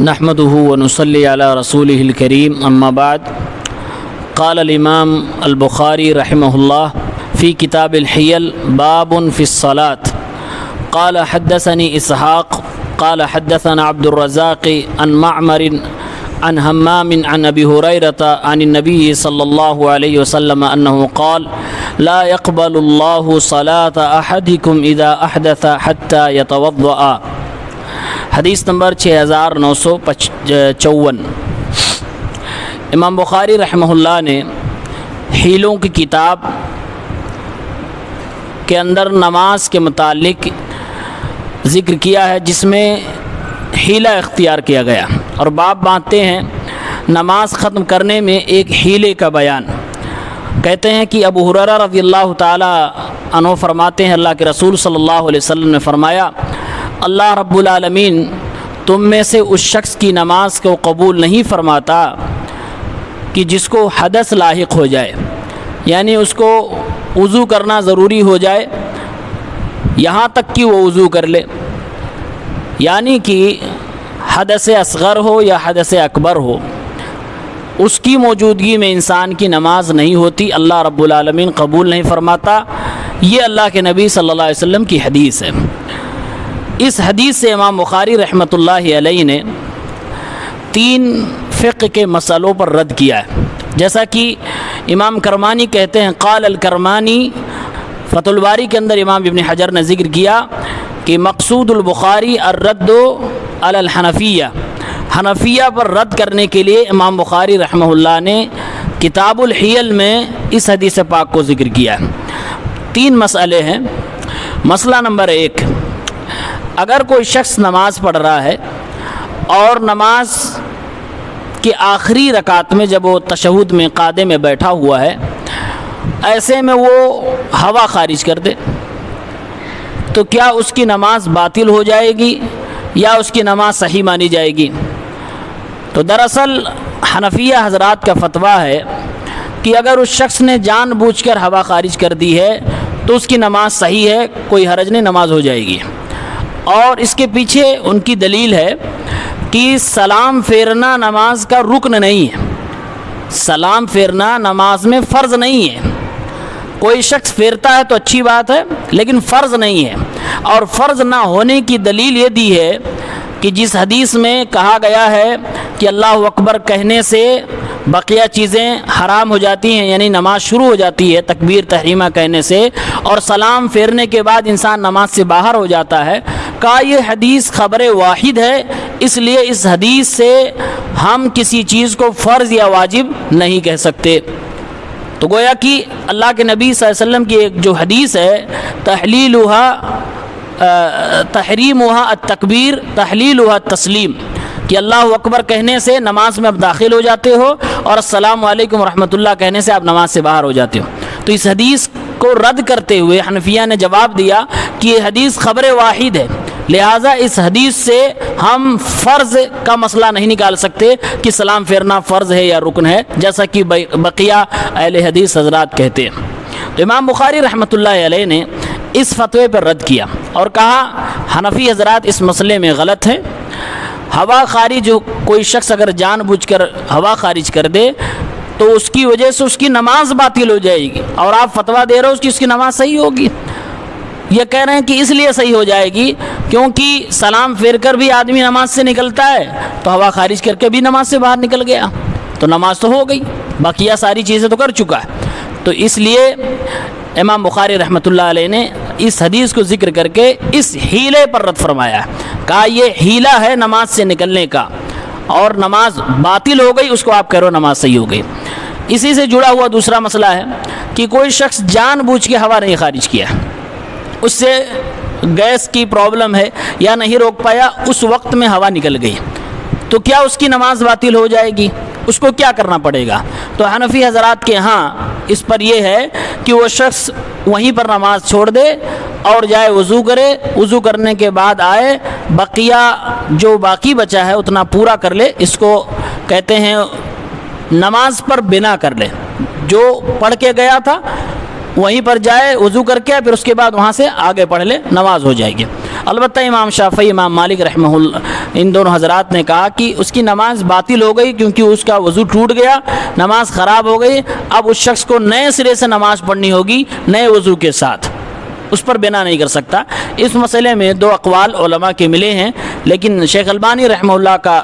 نحمده ونصلي على رسوله الكريم اما بعد قال الامام البخاری رحمه الله في كتاب الحيل باب في الصلاة قال حدثني اسحاق قال حدثنا عبد الرزاق عن معمر عن همام عن ابي هريرة عن النبي صلى الله عليه وسلم انه قال لا يقبل الله صلاة احدكم اذا احدث حتى يتوضأ۔ حدیث نمبر 6954۔ امام بخاری رحمہ اللہ نے حیلوں کی کتاب کے اندر نماز کے متعلق ذکر کیا ہے، جس میں حیلہ اختیار کیا گیا، اور باب باندھتے ہیں نماز ختم کرنے میں ایک حیلے کا بیان۔ کہتے ہیں کہ ابو ہریرہ رضی اللہ تعالی عنہ فرماتے ہیں اللہ کے رسول صلی اللہ علیہ وسلم نے فرمایا اللہ رب العالمین تم میں سے اس شخص کی نماز کو قبول نہیں فرماتا کہ جس کو حدث لاحق ہو جائے، یعنی اس کو وضو کرنا ضروری ہو جائے، یہاں تک کہ وہ وضو کر لے، یعنی کہ حدث اصغر ہو یا حدث اکبر ہو، اس کی موجودگی میں انسان کی نماز نہیں ہوتی، اللہ رب العالمین قبول نہیں فرماتا۔ یہ اللہ کے نبی صلی اللہ علیہ وسلم کی حدیث ہے۔ اس حدیث سے امام بخاری رحمۃ اللہ علیہ نے 3 فقہ کے مسئلوں پر رد کیا ہے، جیسا کہ امام کرمانی کہتے ہیں قال الکرمانی، فتح الباری کے اندر امام ابن حجر نے ذکر کیا کہ مقصود البخاری الرد علی الحنفیہ، حنفیہ پر رد کرنے کے لیے امام بخاری رحمہ اللہ نے کتاب الحیل میں اس حدیث پاک کو ذکر کیا ہے۔ 3 مسئلے ہیں۔ مسئلہ نمبر 1، اگر کوئی شخص نماز پڑھ رہا ہے اور نماز کے آخری رکعت میں جب وہ تشہد میں قعدے میں بیٹھا ہوا ہے، ایسے میں وہ ہوا خارج کر دے، تو کیا اس کی نماز باطل ہو جائے گی یا اس کی نماز صحیح مانی جائے گی؟ تو دراصل حنفیہ حضرات کا فتویٰ ہے کہ اگر اس شخص نے جان بوجھ کر ہوا خارج کر دی ہے تو اس کی نماز صحیح ہے، کوئی حرج نہیں، نماز ہو جائے گی۔ اور اس کے پیچھے ان کی دلیل ہے کہ سلام پھیرنا نماز کا رکن نہیں ہے، سلام پھیرنا نماز میں فرض نہیں ہے۔ کوئی شخص پھیرتا ہے تو اچھی بات ہے، لیکن فرض نہیں ہے۔ اور فرض نہ ہونے کی دلیل یہ دی ہے کہ جس حدیث میں کہا گیا ہے کہ اللہ اکبر کہنے سے بقیہ چیزیں حرام ہو جاتی ہیں، یعنی نماز شروع ہو جاتی ہے تکبیر تحریمہ کہنے سے، اور سلام پھیرنے کے بعد انسان نماز سے باہر ہو جاتا ہے، کہا یہ حدیث خبر واحد ہے، اس لیے اس حدیث سے ہم کسی چیز کو فرض یا واجب نہیں کہہ سکتے۔ تو گویا کہ اللہ کے نبی صلی اللہ علیہ وسلم کی ایک جو حدیث ہے تحریمها التکبیر تحلیلها التسلیم، کہ اللہ اکبر کہنے سے نماز میں آپ داخل ہو جاتے ہو، اور السلام علیکم ورحمۃ اللہ کہنے سے آپ نماز سے باہر ہو جاتے ہو۔ تو اس حدیث کو رد کرتے ہوئے حنفیہ نے جواب دیا کہ یہ حدیث خبر واحد ہے، لہٰذا اس حدیث سے ہم فرض کا مسئلہ نہیں نکال سکتے کہ سلام پھیرنا فرض ہے یا رکن ہے، جیسا کہ بقیہ اہل حدیث حضرات کہتے ہیں۔ تو امام بخاری رحمۃ اللہ علیہ نے اس فتوے پر رد کیا اور کہا حنفی حضرات اس مسئلے میں غلط ہیں۔ ہوا خارج کوئی شخص اگر جان بوجھ کر ہوا خارج کر دے تو اس کی وجہ سے اس کی نماز باطل ہو جائے گی، اور آپ فتویٰ دے رہے ہو کہ اس کی نماز صحیح ہوگی۔ یہ کہہ رہے ہیں کہ اس لیے صحیح ہو جائے گی کیونکہ سلام پھیر کر بھی آدمی نماز سے نکلتا ہے، تو ہوا خارج کر کے بھی نماز سے باہر نکل گیا تو نماز تو ہو گئی، باقیہ ساری چیزیں تو کر چکا ہے۔ تو اس لیے امام بخاری رحمۃ اللہ علیہ نے اس حدیث کو ذکر کر کے اس حیلے پر رد فرمایا، کہا یہ حیلہ ہے نماز سے نکلنے کا، اور نماز باطل ہو گئی، اس کو آپ کہہ رہے ہو نماز صحیح ہو گئی۔ اسی سے جڑا ہوا دوسرا مسئلہ ہے کہ کوئی شخص جان بوجھ کے ہوا نہیں خارج کیا، اس سے گیس کی پرابلم ہے یا نہیں روک پایا، اس وقت میں ہوا نکل گئی، تو کیا اس کی نماز باطل ہو جائے گی؟ اس کو کیا کرنا پڑے گا؟ تو حنفی حضرات کے ہاں اس پر یہ ہے کہ وہ شخص وہیں پر نماز چھوڑ دے اور جائے وضو کرے، وضو کرنے کے بعد آئے، بقیہ جو باقی بچا ہے اتنا پورا کر لے، اس کو کہتے ہیں نماز پر بنا کر لے، جو پڑھ کے گیا تھا وہیں پر جائے وضو کر کے، پھر اس کے بعد وہاں سے آگے پڑھ لے، نماز ہو جائے گی۔ البتہ امام شافعی امام مالک رحمہ اللہ ان دونوں حضرات نے کہا کہ اس کی نماز باطل ہو گئی کیونکہ اس کا وضو ٹوٹ گیا، نماز خراب ہو گئی، اب اس شخص کو نئے سرے سے نماز پڑھنی ہوگی نئے وضو کے ساتھ، اس پر بنا نہیں کر سکتا۔ اس مسئلے میں دو اقوال علماء کے ملے ہیں، لیکن شیخ البانی رحمہ اللہ کا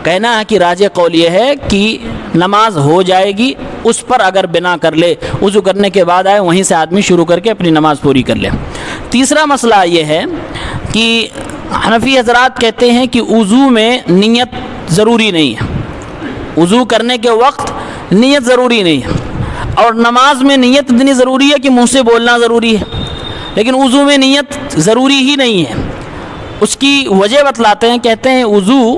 کہنا ہے کہ راجح قول یہ ہے کہ نماز ہو جائے گی، اس پر اگر بنا کر لے، وضو کرنے کے بعد آئے وہیں سے آدمی شروع کر کے اپنی نماز پوری کر لے۔ تیسرا مسئلہ یہ ہے کہ حنفی حضرات کہتے ہیں کہ وضو میں نیت ضروری نہیں ہے، وضو کرنے کے وقت نیت ضروری نہیں ہے، اور نماز میں نیت اتنی ضروری ہے کہ منہ سے بولنا ضروری ہے، لیکن وضو میں نیت ضروری ہی نہیں ہے۔ اس کی وجہ بتلاتے ہیں، کہتے ہیں وضو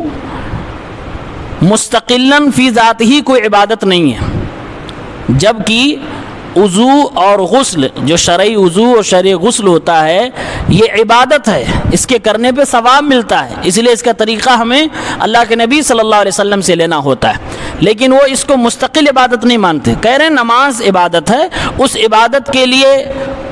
مستقلاً فی ذات ہی کوئی عبادت نہیں ہے، جبکہ وضو اور غسل جو شرعی وضو اور شرعی غسل ہوتا ہے یہ عبادت ہے، اس کے کرنے پہ ثواب ملتا ہے، اس لیے اس کا طریقہ ہمیں اللہ کے نبی صلی اللہ علیہ وسلم سے لینا ہوتا ہے، لیکن وہ اس کو مستقل عبادت نہیں مانتے، کہہ رہے ہیں نماز عبادت ہے، اس عبادت کے لیے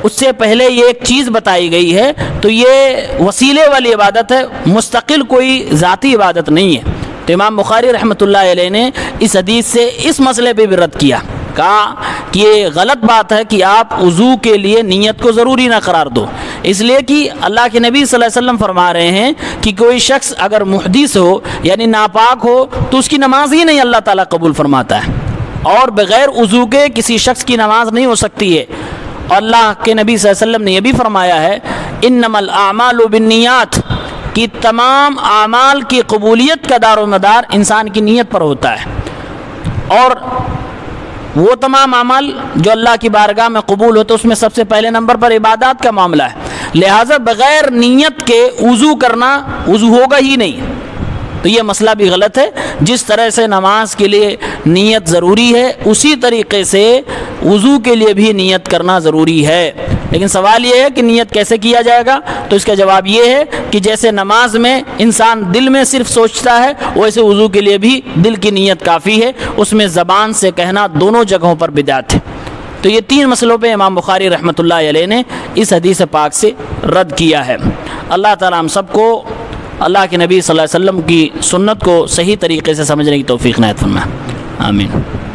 اس سے پہلے یہ ایک چیز بتائی گئی ہے تو یہ وسیلے والی عبادت ہے، مستقل کوئی ذاتی عبادت نہیں ہے۔ تو امام بخاری رحمۃ اللہ علیہ نے اس حدیث سے اس مسئلے پہ بھی رد کیا، کہا کہ یہ غلط بات ہے کہ آپ وضو کے لیے نیت کو ضروری نہ قرار دو، اس لیے کہ اللہ کے نبی صلی اللہ علیہ وسلم فرما رہے ہیں کہ کوئی شخص اگر محدث ہو یعنی ناپاک ہو تو اس کی نماز ہی نہیں اللہ تعالیٰ قبول فرماتا ہے، اور بغیر وضو کے کسی شخص کی نماز نہیں ہو سکتی ہے۔ اور اللہ کے نبی صلی اللہ علیہ وسلم نے یہ بھی فرمایا ہے انما الاعمال بالنیات، کہ تمام اعمال کی قبولیت کا دار و مدار انسان کی نیت پر ہوتا ہے، اور وہ تمام اعمال جو اللہ کی بارگاہ میں قبول ہوتے اس میں سب سے پہلے نمبر پر عبادات کا معاملہ ہے، لہٰذا بغیر نیت کے وضو کرنا وضو ہوگا ہی نہیں، تو یہ مسئلہ بھی غلط ہے۔ جس طرح سے نماز کے لیے نیت ضروری ہے اسی طریقے سے وضو کے لیے بھی نیت کرنا ضروری ہے، لیکن سوال یہ ہے کہ نیت کیسے کیا جائے گا، تو اس کا جواب یہ ہے کہ جیسے نماز میں انسان دل میں صرف سوچتا ہے ویسے وضو کے لیے بھی دل کی نیت کافی ہے، اس میں زبان سے کہنا دونوں جگہوں پر بدعت ہے۔ تو یہ تین مسئلوں پہ امام بخاری رحمۃ اللہ علیہ نے اس حدیث پاک سے رد کیا ہے۔ اللہ تعالیٰ ہم سب کو اللہ کے نبی صلی اللہ علیہ وسلم کی سنت کو صحیح طریقے سے سمجھنے کی توفیق عنایت فرمائے، آمین۔